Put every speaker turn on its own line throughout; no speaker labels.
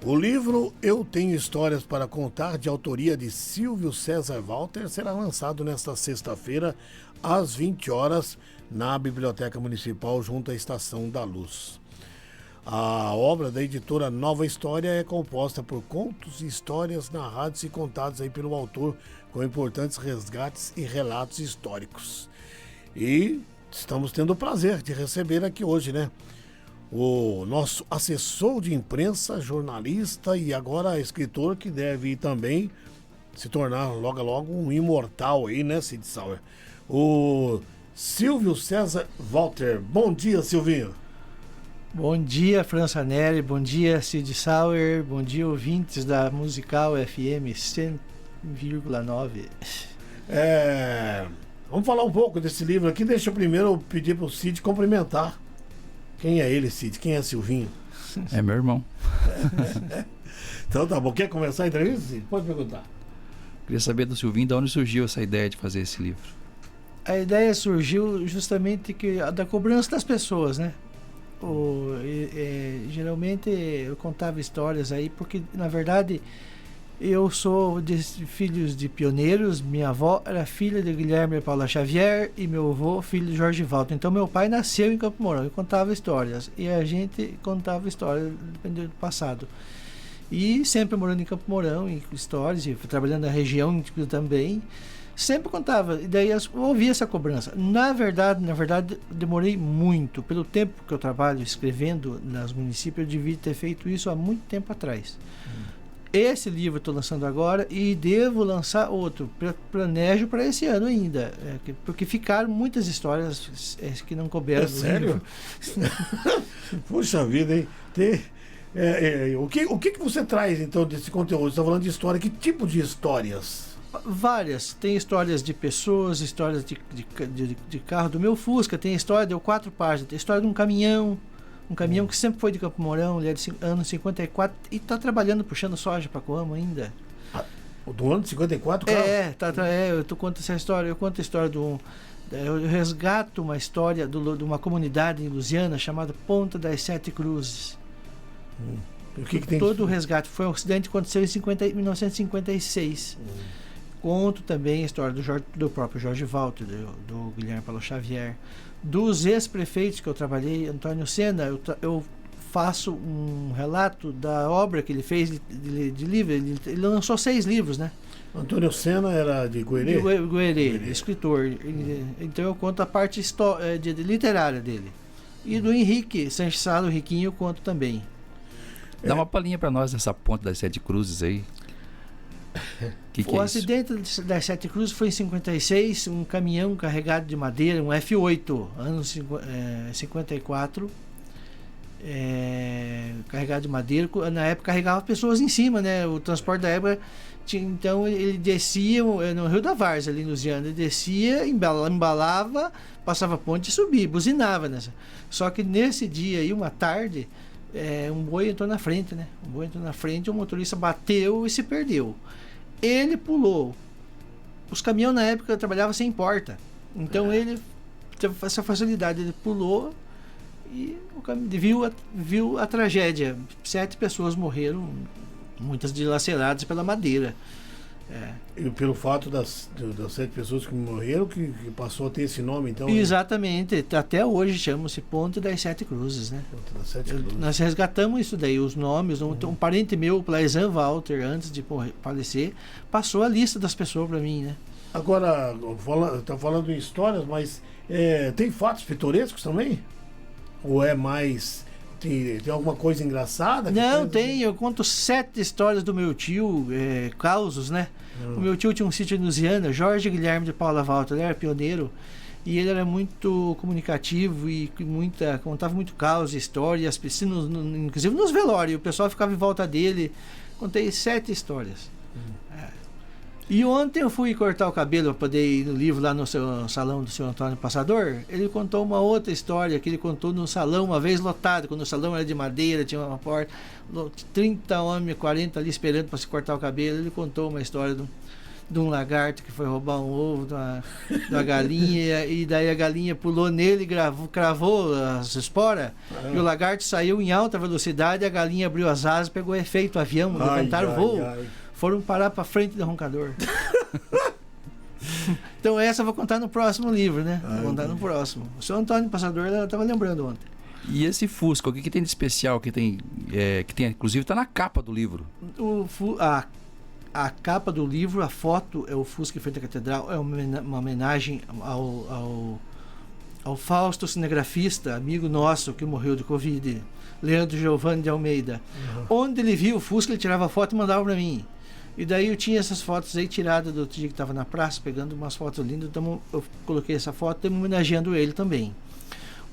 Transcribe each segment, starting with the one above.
O livro Eu Tenho Histórias para Contar, de autoria de Silvio César Walter, será lançado nesta sexta-feira, às 20 horas, na Biblioteca Municipal, junto à Estação da Luz. A obra da editora Nova História é composta por contos e histórias narrados e contados aí pelo autor, com importantes resgates e relatos históricos. E estamos tendo o prazer de receber aqui hoje, né, o nosso assessor de imprensa, jornalista e agora escritor, que deve também se tornar logo a logo um imortal aí, né, Cid Sauer? O Silvio César Walter. Bom dia, Silvinho.
Bom dia, França Neri, bom dia, Cid Sauer, bom dia, ouvintes da Musical FM 100,9.
Vamos falar um pouco desse livro aqui. Deixa eu primeiro pedir para o Cid cumprimentar. Quem é ele, Cid? Quem é Silvinho?
É meu irmão.
Então tá bom. Quer começar a entrevista, Cid? Pode perguntar.
Queria saber do Silvinho de onde surgiu essa ideia de fazer esse livro.
A ideia surgiu justamente da cobrança das pessoas, né? Geralmente eu contava histórias aí, porque na verdade eu sou de filhos de pioneiros. Minha avó era filha de Guilherme Paula Xavier e meu avô filho de Jorge Valto. Então meu pai nasceu em Campo Mourão e contava histórias, e a gente contava histórias do passado, e sempre morando em Campo Mourão, e histórias, e trabalhando na região também, sempre contava. E daí eu ouvia essa cobrança. Na verdade, demorei muito. Pelo tempo que eu trabalho escrevendo nos municípios, eu devia ter feito isso há muito tempo atrás. Esse livro eu estou lançando agora e devo lançar outro. Planejo para esse ano ainda. Porque ficaram muitas histórias que não couberam.
É sério? Puxa vida, hein? O que você traz então desse conteúdo? Você está falando de história. Que tipo de histórias?
Várias. Tem histórias de pessoas, histórias de carro do meu Fusca. Tem história, deu 4 páginas. Tem história de um caminhão que sempre foi de Campo Mourão, ele é de anos 54 e está trabalhando puxando soja para Coamo ainda.
Do ano de 54, cara?
Eu conto essa história. Eu conto a história eu resgato uma história de uma comunidade em Lusiana chamada Ponta das Sete Cruzes.
O que tem?
Todo o resgate foi um acidente que aconteceu em 1956. Conto também a história do próprio Jorge Valto, do Guilherme Paulo Xavier, dos ex-prefeitos que eu trabalhei. Antônio Sena, eu faço um relato da obra que ele fez de livro. Ele lançou 6 livros, né?
Antônio Sena era de Goerê?
Goerê, escritor. Então eu conto a parte literária dele. E do Henrique Sanches Sala, o Riquinho, eu conto também.
Dá uma palhinha para nós dessa Ponta das Sete Cruzes aí.
O acidente das Sete Cruzes foi em 56, um caminhão carregado de madeira, um F8, anos 54, carregado de madeira. Na época carregava pessoas em cima, né? O transporte da época então ele descia no Rio da Várzea, ali no Lusiana, ele descia, embalava, passava a ponte e subia, buzinava nessa. Só que nesse dia aí, uma tarde, um boi entrou na frente, né? O motorista bateu e se perdeu. Ele pulou. Os caminhões na época trabalhavam sem porta. Então ele teve essa facilidade. Ele pulou e viu a tragédia. 7 pessoas morreram, muitas dilaceradas pela madeira.
E pelo fato das 7 pessoas que morreram, que passou a ter esse nome, então?
Exatamente. Né? Até hoje chama-se Ponte das Sete Cruzes, né?
Ponte das Sete Cruzes. Nós
resgatamos isso daí, os nomes. Um parente meu, Plaizan Walter, antes de falecer, passou a lista das pessoas para mim, né?
Agora, tá falando em histórias, mas tem fatos pitorescos também? Ou é mais... Tem alguma coisa engraçada?
Não, tem. Eu conto 7 histórias do meu tio, causos, né? O meu tio tinha um sítio em Lusiana, Jorge Guilherme de Paula Walter, ele era pioneiro e ele era muito comunicativo e contava muito caos, histórias, inclusive nos velórios, o pessoal ficava em volta dele. Contei 7 histórias. E ontem eu fui cortar o cabelo para poder ir no livro lá no salão do seu Antônio Passador. Ele contou uma outra história que ele contou no salão, uma vez lotado, quando o salão era de madeira, tinha uma porta, 30 homens, 40 ali esperando para se cortar o cabelo. Ele contou uma história de um lagarto que foi roubar um ovo de uma galinha, e daí a galinha pulou nele, cravou as esporas, e o lagarto saiu em alta velocidade, a galinha abriu as asas, pegou efeito avião, levantaram o voo, foram parar para frente do roncador. Então essa eu vou contar no próximo livro, né? Vou contar no próximo. O seu Antônio Passador estava lembrando ontem.
E esse Fusca, o que tem de especial que tem, inclusive está na capa do livro? A capa do livro, a foto é o Fusca em frente à catedral, é uma homenagem ao Fausto, cinegrafista, amigo nosso que morreu de Covid, Leandro Giovanni de Almeida. Onde ele viu o Fusca, ele tirava foto e mandava para mim. E daí eu tinha essas fotos aí tiradas do outro dia que estava na praça, pegando umas fotos lindas, então eu coloquei essa foto homenageando ele também.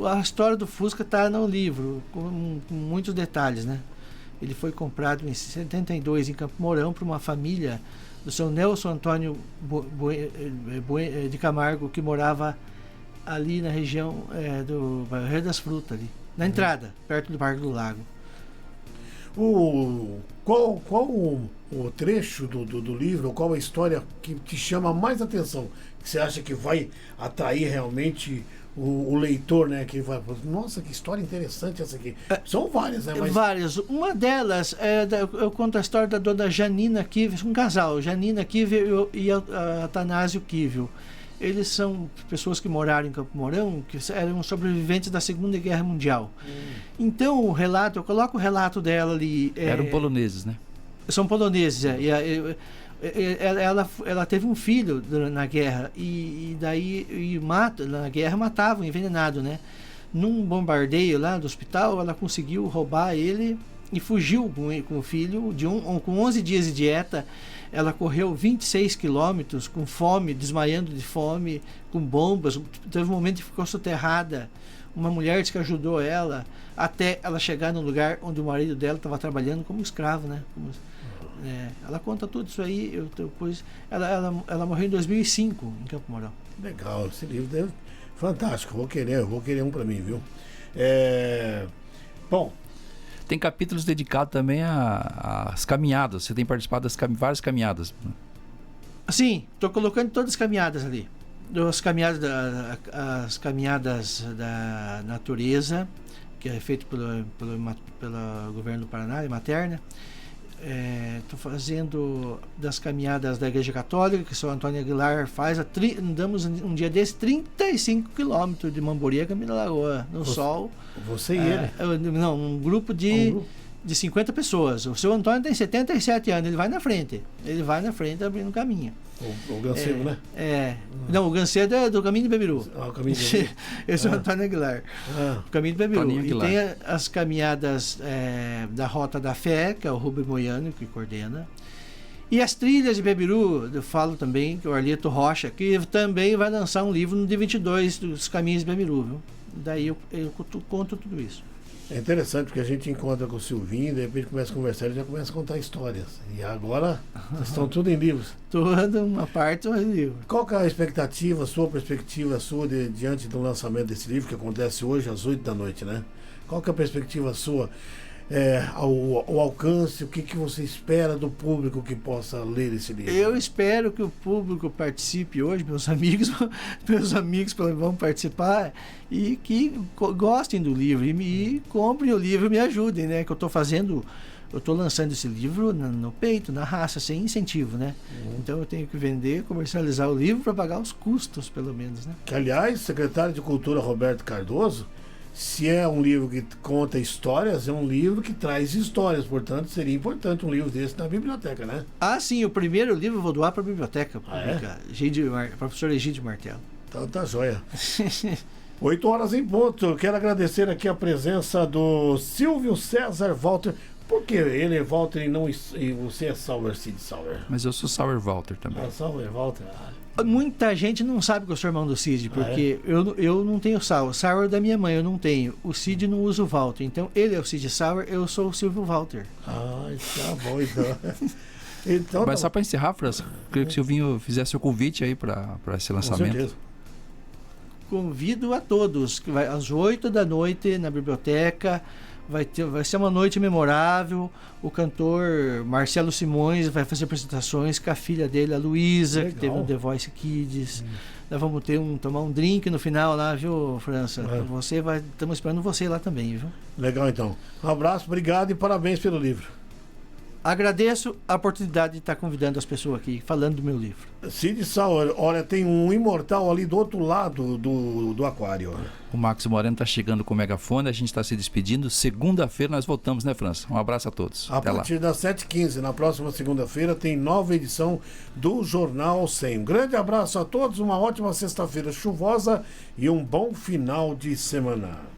A história do Fusca está no livro, com muitos detalhes, né? Ele foi comprado em 72 em Campo Mourão por uma família do seu Nelson Antônio de Camargo, que morava ali na região do Rio das Frutas, ali, na entrada, perto do Parque do Lago.
Qual o trecho do livro, qual a história que te chama mais atenção? Que você acha que vai atrair realmente o leitor, né? Que vai, nossa, que história interessante essa aqui. São várias, né? Mas... Várias.
Uma delas, eu conto a história da dona Janina Kivel, um casal, Janina Kivel e Atanásio Kivel. Eles são pessoas que moraram em Campo Mourão, que eram sobreviventes da Segunda Guerra Mundial. Então, o relato, eu coloco o relato dela ali.
Eram poloneses, né?
São poloneses, ela teve um filho na guerra e daí na guerra matavam, envenenado, né? Num bombardeio lá do hospital, ela conseguiu roubar ele e fugiu com o filho com 11 dias de dieta. Ela correu 26 quilômetros com fome, desmaiando de fome, com bombas. Teve um momento que ficou soterrada. Uma mulher disse que ajudou ela até ela chegar no lugar onde o marido dela estava trabalhando como escravo, né? Ela conta tudo isso aí. Depois, ela morreu em 2005 em Campo Mourão.
Legal, esse livro é fantástico. Vou querer um para mim, viu? Bom,
tem capítulos dedicados também às caminhadas. Você tem participado das várias caminhadas.
Sim, estou colocando todas as caminhadas ali. As caminhadas da natureza, que é feito pelo governo do Paraná, e Materna. Estou fazendo das caminhadas da Igreja Católica, que o São Antônio Aguilar faz. Andamos um dia desse 35 quilômetros de Mambori a Caminho da Lagoa, no sol.
Você e ele?
Não, um grupo de 50 pessoas. O seu Antônio tem 77 anos, ele vai na frente abrindo caminho.
O Ganceiro, né?
Não, o Ganceiro é do Caminho de Bebiru.
O Caminho de Bebiru.
Esse é o Antônio Aguilar. O Caminho de Bebiru. E tem as caminhadas da Rota da Fé, que é o Rubem Moiano que coordena. E as trilhas de Bebiru, eu falo também, que é o Arlito Rocha, que também vai lançar um livro no dia 22 dos Caminhos de Bebiru, viu? Daí eu conto tudo isso.
É interessante porque a gente encontra com o Silvinho, de repente começa a conversar, ele já começa a contar histórias. E agora estão tudo em livros.
Toda uma parte em livro.
Qual que é a expectativa, sua perspectiva sua diante do lançamento desse livro, que acontece hoje às 8 da noite, né? Qual que é a perspectiva sua ao alcance, o que você espera do público que possa ler esse livro?
Eu espero que o público participe hoje, meus amigos vão participar e que gostem do livro e comprem o livro e me ajudem, né? Que eu estou lançando esse livro no peito, na raça, sem incentivo, né? Então eu tenho que vender, comercializar o livro para pagar os custos, pelo menos, né?
Que, aliás, secretário de Cultura Roberto Cardoso, se é um livro que conta histórias, é um livro que traz histórias. Portanto, seria importante um livro desse na biblioteca, né?
Sim, o primeiro livro eu vou doar para a biblioteca pública. Professor Egídio Martelo.
Então tá joia. 8 horas em ponto. Eu quero agradecer aqui a presença do Silvio César Walter. Por que ele é Walter e você é Sauer, Cid Sauer?
Mas eu sou Sauer Walter também.
Sauer Walter.
Muita gente não sabe que eu sou irmão do Cid, porque eu não tenho Sauer. Sauer é da minha mãe, eu não tenho. O Cid não usa o Walter. Então, ele é o Cid Sauer, eu sou o Silvio Walter.
Tá bom, então.
Mas só para encerrar, França, queria que o Silvinho fizesse o convite aí para esse lançamento.
Com certeza.
Convido a todos, que vai às 8 da noite na biblioteca, Vai ser uma noite memorável. O cantor Marcelo Simões vai fazer apresentações com a filha dele, a Luísa, que teve no The Voice Kids. Nós vamos tomar um drink no final lá, viu, França? Estamos esperando você lá também, viu?
Legal, então. Um abraço, obrigado e parabéns pelo livro.
Agradeço a oportunidade de estar convidando as pessoas aqui, falando do meu livro.
Cid Sauer, olha, tem um imortal ali do outro lado do aquário.
O Marcos Moreno está chegando com o megafone, a gente está se despedindo. Segunda-feira nós voltamos, né, França? Um abraço a todos.
A partir das 7h15, na próxima segunda-feira, tem nova edição do Jornal 100. Um grande abraço a todos, uma ótima sexta-feira chuvosa e um bom final de semana.